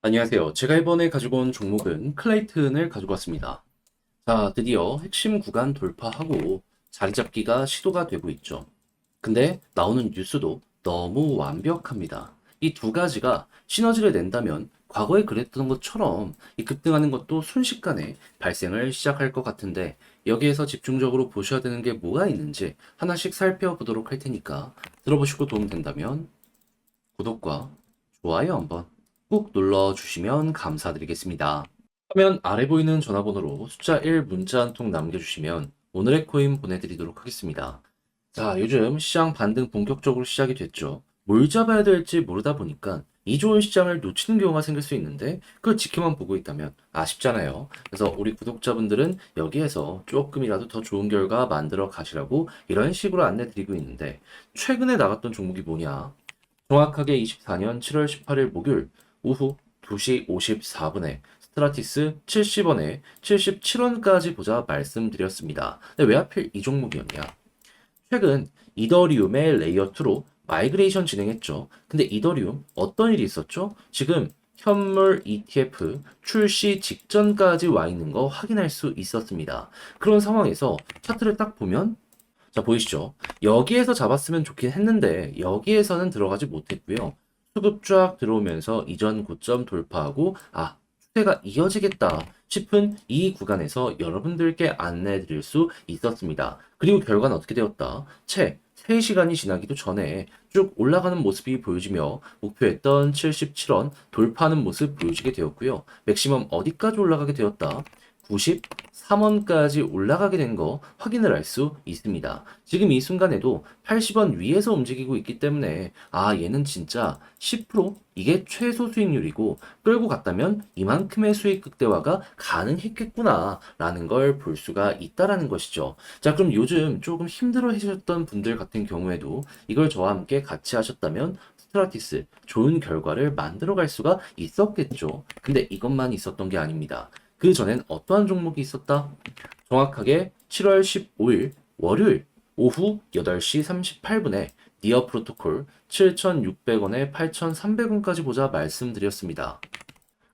안녕하세요. 제가 이번에 가지고 온 종목은 클레이튼을 가지고 왔습니다. 자, 드디어 핵심 구간 돌파하고 자리 잡기가 시도가 되고 있죠. 근데 나오는 뉴스도 너무 완벽합니다. 이 두 가지가 시너지를 낸다면 과거에 그랬던 것처럼 이 급등하는 것도 순식간에 발생을 시작할 것 같은데 여기에서 집중적으로 보셔야 되는 게 뭐가 있는지 하나씩 살펴보도록 할 테니까 들어보시고 도움된다면 구독과 좋아요 한번 꾹 눌러주시면 감사드리겠습니다. 화면 아래 보이는 전화번호로 숫자 1 문자 한 통 남겨주시면 오늘의 코인 보내드리도록 하겠습니다. 자, 요즘 시장 반등 본격적으로 시작이 됐죠. 뭘 잡아야 될지 모르다 보니까 이 좋은 시장을 놓치는 경우가 생길 수 있는데 그걸 지켜만 보고 있다면 아쉽잖아요. 그래서 우리 구독자분들은 여기에서 조금이라도 더 좋은 결과 만들어 가시라고 이런 식으로 안내 드리고 있는데 최근에 나갔던 종목이 뭐냐? 정확하게 24년 7월 18일 목요일 오후 2시 54분에 스트라티스 70원에 77원까지 보자 말씀드렸습니다. 근데 왜 하필 이 종목이었냐? 최근 이더리움의 레이어2로 마이그레이션 진행했죠. 근데 이더리움 어떤 일이 있었죠? 지금 현물 ETF 출시 직전까지 와 있는 거 확인할 수 있었습니다. 그런 상황에서 차트를 딱 보면 자, 보이시죠? 여기에서 잡았으면 좋긴 했는데 여기에서는 들어가지 못했고요. 수급 쫙 들어오면서 이전 고점 돌파하고 추세가 이어지겠다 싶은 이 구간에서 여러분들께 안내해 드릴 수 있었습니다. 그리고 결과는 어떻게 되었다? 채 3시간이 지나기도 전에 쭉 올라가는 모습이 보여지며 목표했던 77원 돌파하는 모습 보여지게 되었고요. 맥시멈 어디까지 올라가게 되었다? 93원까지 올라가게 된 거 확인을 할 수 있습니다. 지금 이 순간에도 80원 위에서 움직이고 있기 때문에 얘는 진짜 10% 이게 최소 수익률이고 끌고 갔다면 이만큼의 수익 극대화가 가능했겠구나 라는 걸 볼 수가 있다라는 것이죠. 자, 그럼 요즘 조금 힘들어 하셨던 분들 같은 경우에도 이걸 저와 함께 같이 하셨다면 스트라티스 좋은 결과를 만들어 갈 수가 있었겠죠. 근데 이것만 있었던 게 아닙니다. 그 전엔 어떠한 종목이 있었다? 정확하게 7월 15일 월요일 오후 8시 38분에 니어 프로토콜 7,600원에 8,300원까지 보자 말씀드렸습니다.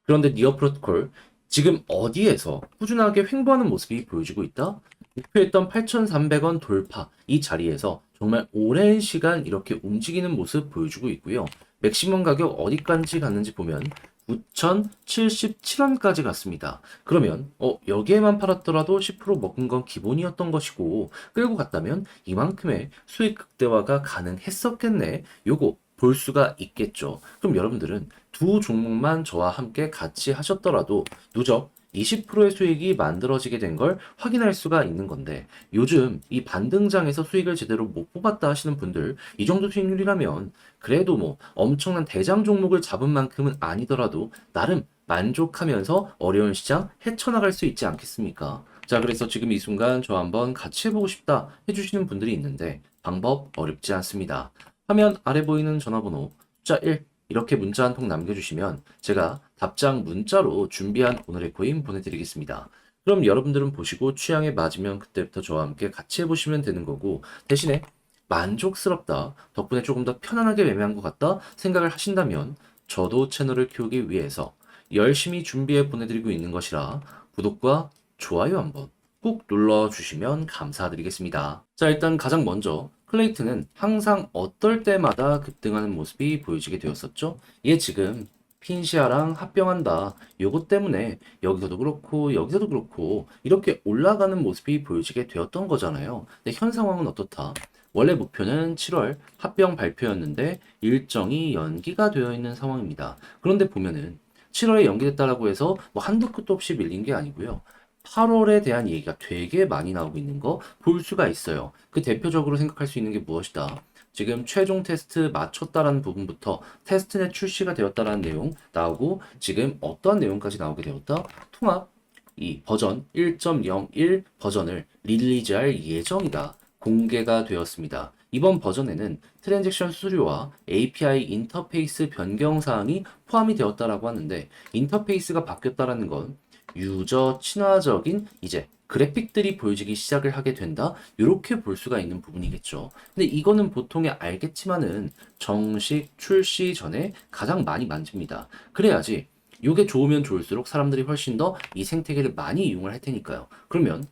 그런데 니어 프로토콜 지금 어디에서 꾸준하게 횡보하는 모습이 보여지고 있다? 목표했던 8,300원 돌파 이 자리에서 정말 오랜 시간 이렇게 움직이는 모습 보여주고 있고요. 맥시멈 가격 어디까지 갔는지 보면 9,077원까지 갔습니다. 그러면 여기에만 팔았더라도 10% 먹은 건 기본이었던 것이고 끌고 갔다면 이만큼의 수익 극대화가 가능했었겠네. 요거 볼 수가 있겠죠. 그럼 여러분들은 두 종목만 저와 함께 같이 하셨더라도 누적 20%의 수익이 만들어지게 된 걸 확인할 수가 있는 건데 요즘 이 반등장에서 수익을 제대로 못 뽑았다 하시는 분들 이 정도 수익률이라면 그래도 뭐 엄청난 대장 종목을 잡은 만큼은 아니더라도 나름 만족하면서 어려운 시장 헤쳐나갈 수 있지 않겠습니까? 자, 그래서 지금 이 순간 저 한번 같이 해보고 싶다 해주시는 분들이 있는데 방법 어렵지 않습니다. 화면 아래 보이는 전화번호 숫자 1 이렇게 문자 한 통 남겨주시면 제가 답장 문자로 준비한 오늘의 코인 보내드리겠습니다. 그럼 여러분들은 보시고 취향에 맞으면 그때부터 저와 함께 같이 해보시면 되는 거고 대신에 만족스럽다, 덕분에 조금 더 편안하게 매매한 것 같다 생각을 하신다면 저도 채널을 키우기 위해서 열심히 준비해 보내드리고 있는 것이라 구독과 좋아요 한번 꾹 눌러주시면 감사드리겠습니다. 자, 일단 가장 먼저 클레이튼은 항상 어떨 때마다 급등하는 모습이 보여지게 되었었죠. 이게 지금 핀시아랑 합병한다. 요것 때문에 여기서도 그렇고 여기서도 그렇고 이렇게 올라가는 모습이 보여지게 되었던 거잖아요. 근데 현 상황은 어떻다? 원래 목표는 7월 합병 발표였는데 일정이 연기가 되어 있는 상황입니다. 그런데 보면은 7월에 연기됐다라고 해서 뭐 한도 끝도 없이 밀린 게 아니고요. 8월에 대한 얘기가 되게 많이 나오고 있는 거 볼 수가 있어요. 그 대표적으로 생각할 수 있는 게 무엇이다? 지금 최종 테스트 마쳤다라는 부분부터 테스트넷 출시가 되었다라는 내용 나오고 지금 어떠한 내용까지 나오게 되었다? 통합 이 버전 1.01 버전을 릴리즈할 예정이다. 공개가 되었습니다. 이번 버전에는 트랜잭션 수수료와 API 인터페이스 변경 사항이 포함이 되었다라고 하는데 인터페이스가 바뀌었다라는 건 유저 친화적인 이제 그래픽들이 보여지기 시작을 하게 된다. 이렇게 볼 수가 있는 부분이겠죠. 근데 이거는 보통에 알겠지만은 정식 출시 전에 가장 많이 만집니다. 그래야지 요게 좋으면 좋을수록 사람들이 훨씬 더 이 생태계를 많이 이용을 할 테니까요. 그러면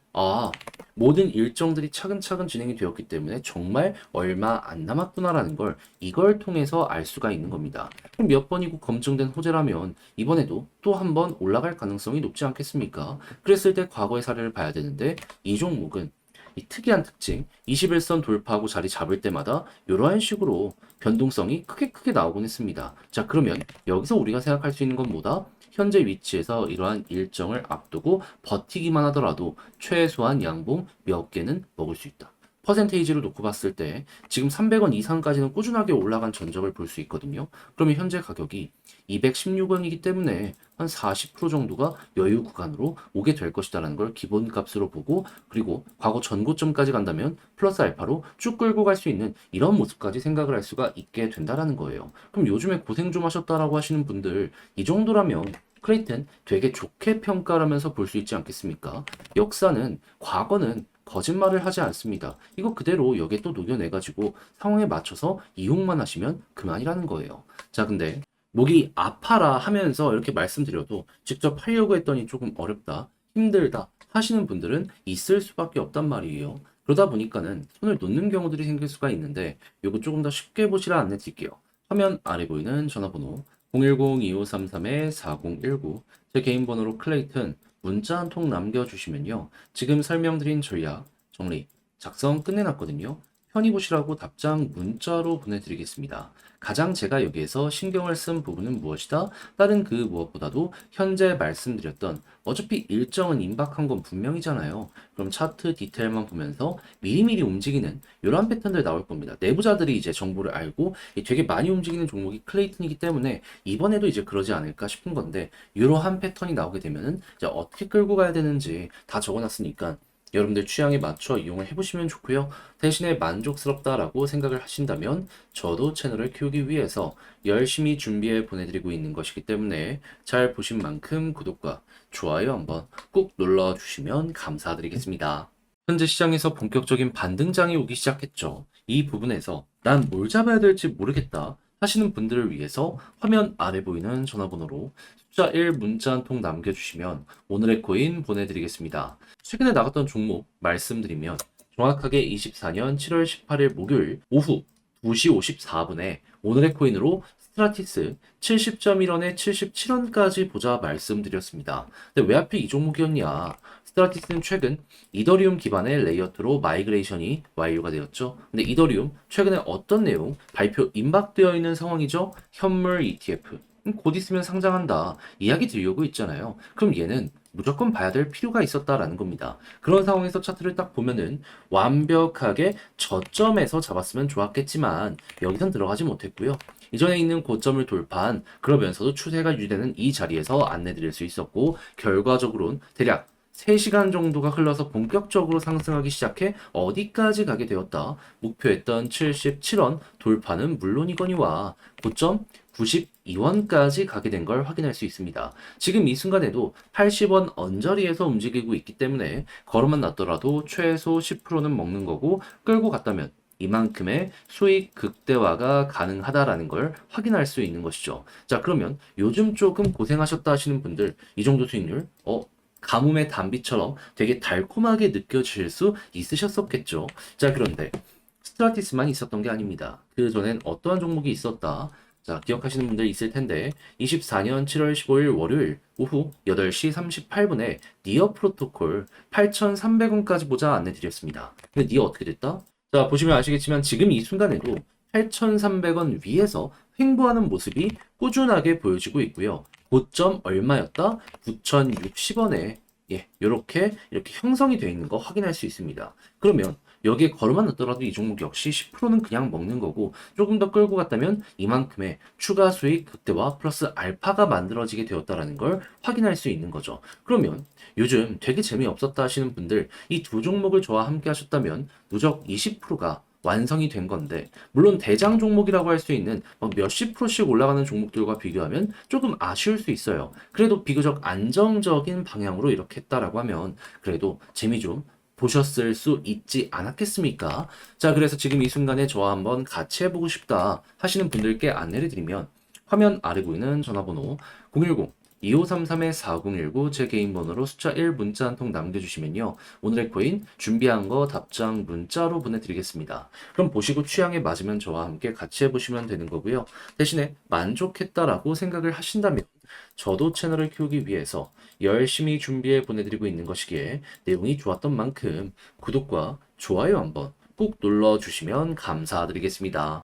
모든 일정들이 차근차근 진행이 되었기 때문에 정말 얼마 안 남았구나라는 걸 이걸 통해서 알 수가 있는 겁니다. 그럼 몇 번이고 검증된 호재라면 이번에도 또 한 번 올라갈 가능성이 높지 않겠습니까? 그랬을 때 과거의 사례를 봐야 되는데 이 종목은 이 특이한 특징, 21선 돌파하고 자리 잡을 때마다 이러한 식으로 변동성이 크게 나오곤 했습니다. 자, 그러면 여기서 우리가 생각할 수 있는 건 뭐다? 현재 위치에서 이러한 일정을 앞두고 버티기만 하더라도 최소한 양봉 몇 개는 먹을 수 있다. 퍼센테이지를 놓고 봤을 때 지금 300원 이상까지는 꾸준하게 올라간 전적을 볼 수 있거든요. 그러면 현재 가격이 216원이기 때문에 한 40% 정도가 여유 구간으로 오게 될 것이다라는 걸 기본값으로 보고, 그리고 과거 전고점까지 간다면 플러스 알파로 쭉 끌고 갈 수 있는 이런 모습까지 생각을 할 수가 있게 된다라는 거예요. 그럼 요즘에 고생 좀 하셨다라고 하시는 분들 이 정도라면 크레이튼 되게 좋게 평가하면서 볼 수 있지 않겠습니까? 역사는, 과거는 거짓말을 하지 않습니다. 이거 그대로 여기에 또 녹여내가지고 상황에 맞춰서 이용만 하시면 그만이라는 거예요. 자, 근데 목이 아파라 하면서 이렇게 말씀드려도 직접 하려고 했더니 조금 어렵다, 힘들다 하시는 분들은 있을 수밖에 없단 말이에요. 그러다 보니까는 손을 놓는 경우들이 생길 수가 있는데 요거 조금 더 쉽게 보시라 안내 드릴게요. 화면 아래 보이는 전화번호 010-2533-4019 제 개인 번호로 클레이튼 문자 한 통 남겨주시면요. 지금 설명드린 전략 정리 작성 끝내놨거든요. 편히 보시라고 답장 문자로 보내드리겠습니다. 가장 제가 여기에서 신경을 쓴 부분은 무엇이다? 다른 그 무엇보다도 현재 말씀드렸던 어차피 일정은 임박한 건 분명이잖아요. 그럼 차트 디테일만 보면서 미리미리 움직이는 이러한 패턴들 나올 겁니다. 내부자들이 이제 정보를 알고 되게 많이 움직이는 종목이 클레이튼이기 때문에 이번에도 이제 그러지 않을까 싶은 건데, 이러한 패턴이 나오게 되면은 이제 어떻게 끌고 가야 되는지 다 적어놨으니까 여러분들 취향에 맞춰 이용을 해보시면 좋고요. 대신에 만족스럽다라고 생각을 하신다면 저도 채널을 키우기 위해서 열심히 준비해 보내드리고 있는 것이기 때문에 잘 보신 만큼 구독과 좋아요 한번 꾹 눌러주시면 감사드리겠습니다. 현재 시장에서 본격적인 반등장이 오기 시작했죠. 이 부분에서 난 뭘 잡아야 될지 모르겠다 하시는 분들을 위해서 화면 아래 보이는 전화번호로 숫자 1 문자 한 통 남겨주시면 오늘의 코인 보내드리겠습니다. 최근에 나갔던 종목 말씀드리면 정확하게 24년 7월 18일 목요일 오후 2시 54분에 오늘의 코인으로 스트라티스 70.1원에 77원까지 보자 말씀드렸습니다. 근데 왜 하필 이 종목이었냐? 스트라티스는 최근 이더리움 기반의 레이어트로 마이그레이션이 완료가 되었죠. 근데 이더리움 최근에 어떤 내용 발표 임박되어 있는 상황이죠? 현물 ETF. 곧 있으면 상장한다 이야기 드리려고 있잖아요. 그럼 얘는 무조건 봐야 될 필요가 있었다라는 겁니다. 그런 상황에서 차트를 딱 보면은 완벽하게 저점에서 잡았으면 좋았겠지만 여기선 들어가지 못했고요. 이전에 있는 고점을 돌파한, 그러면서도 추세가 유지되는 이 자리에서 안내 드릴 수 있었고, 결과적으로는 대략 3시간 정도가 흘러서 본격적으로 상승하기 시작해 어디까지 가게 되었다. 목표했던 77원 돌파는 물론이거니와 고점 92원까지 가게 된 걸 확인할 수 있습니다. 지금 이 순간에도 80원 언저리에서 움직이고 있기 때문에 걸음만 났더라도 최소 10%는 먹는 거고, 끌고 갔다면 이만큼의 수익 극대화가 가능하다라는 걸 확인할 수 있는 것이죠. 자, 그러면 요즘 조금 고생하셨다 하시는 분들 이 정도 수익률 가뭄의 단비처럼 되게 달콤하게 느껴질 수 있으셨었겠죠. 자, 그런데 스트라티스만 있었던 게 아닙니다. 그 전엔 어떠한 종목이 있었다. 자, 기억하시는 분들 있을 텐데 24년 7월 15일 월요일 오후 8시 38분에 니어 프로토콜 8,300원까지 보자 안내 드렸습니다. 근데 니어 어떻게 됐다? 자, 보시면 아시겠지만 지금 이 순간에도 8,300원 위에서 횡보하는 모습이 꾸준하게 보여지고 있고요. 고점 얼마였다? 9,060원에 이렇게 형성이 되어 있는 거 확인할 수 있습니다. 그러면 여기에 걸어만 넣더라도 이 종목 역시 10%는 그냥 먹는 거고, 조금 더 끌고 갔다면 이만큼의 추가 수익 극대화 플러스 알파가 만들어지게 되었다라는 걸 확인할 수 있는 거죠. 그러면 요즘 되게 재미없었다 하시는 분들 이 두 종목을 저와 함께 하셨다면 누적 20%가 완성이 된 건데, 물론 대장 종목이라고 할 수 있는 몇십 프로씩 올라가는 종목들과 비교하면 조금 아쉬울 수 있어요. 그래도 비교적 안정적인 방향으로 이렇게 했다라고 하면 그래도 재미 좀 보셨을 수 있지 않았겠습니까? 자, 그래서 지금 이 순간에 저와 한번 같이 해보고 싶다 하시는 분들께 안내를 드리면 화면 아래 보이는 전화번호 010 2533-4019 제 개인 번호로 숫자 1 문자 한 통 남겨주시면요. 오늘의 코인 준비한 거 답장 문자로 보내드리겠습니다. 그럼 보시고 취향에 맞으면 저와 함께 같이 해보시면 되는 거고요. 대신에 만족했다라고 생각을 하신다면 저도 채널을 키우기 위해서 열심히 준비해 보내드리고 있는 것이기에 내용이 좋았던 만큼 구독과 좋아요 한번 꼭 눌러주시면 감사드리겠습니다.